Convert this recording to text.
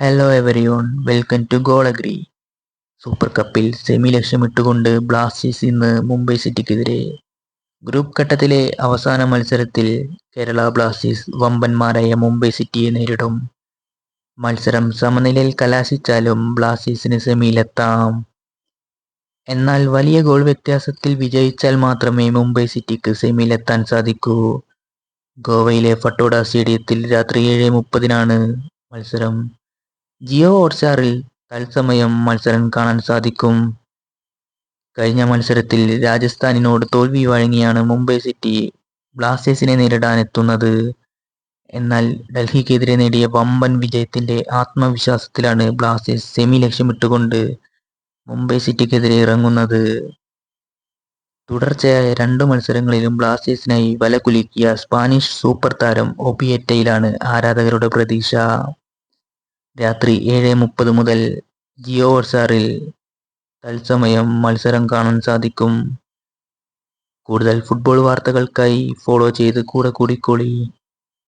Hello everyone, welcome to goal agri. Super കപ്പിൽ semi ലക്ഷ്യമിട്ടുകൊണ്ട് Blasters ഇന്ന് മുംബൈ സിറ്റിക്കെതിരെ. ഗ്രൂപ്പ് ഘട്ടത്തിലെ അവസാന മത്സരത്തിൽ കേരള ബ്ലാസ്റ്റേഴ്സ് വമ്പന്മാരായ മുംബൈ സിറ്റിയെ നേരിടും. മത്സരം സമനിലയിൽ കലാശിച്ചാലും ബ്ലാസ്റ്റേഴ്സിന് സെമിയിലെത്താം. എന്നാൽ വലിയ ഗോൾ വ്യത്യാസത്തിൽ വിജയിച്ചാൽ മാത്രമേ മുംബൈ സിറ്റിക്ക് സെമിയിലെത്താൻ സാധിക്കൂ. ഗോവയിലെ ഫട്ടോഡ സ്റ്റേഡിയത്തിൽ രാത്രി 7:30-നാണ് മത്സരം. ജിയോ ഹോട്ട്സ്റ്റാറിൽ തത്സമയം മത്സരം കാണാൻ സാധിക്കും. കഴിഞ്ഞ മത്സരത്തിൽ രാജസ്ഥാനിനോട് തോൽവി വഴങ്ങിയാണ് മുംബൈ സിറ്റി ബ്ലാസ്റ്റേഴ്സിനെ നേരിടാനെത്തുന്നത്. എന്നാൽ ഡൽഹിക്കെതിരെ നേടിയ വമ്പൻ വിജയത്തിന്റെ ആത്മവിശ്വാസത്തിലാണ് ബ്ലാസ്റ്റേഴ്സ് സെമി ലക്ഷ്യമിട്ടുകൊണ്ട് മുംബൈ സിറ്റിക്കെതിരെ ഇറങ്ങുന്നത്. തുടർച്ചയായ 2 മത്സരങ്ങളിലും ബ്ലാസ്റ്റേഴ്സിനായി വലകുലുക്കിയ സ്പാനിഷ് സൂപ്പർ താരം ഒബിയെറ്റയിലാണ് ആരാധകരുടെ പ്രതീക്ഷ. രാത്രി 7:30 മുതൽ ജിയോ ഹോട്ട്സ്റ്റാറിൽ തത്സമയം മത്സരം കാണാൻ സാധിക്കും. കൂടുതൽ ഫുട്ബോൾ വാർത്തകൾക്കായി ഫോളോ ചെയ്ത് കൂടെ കൂടിക്കോളി.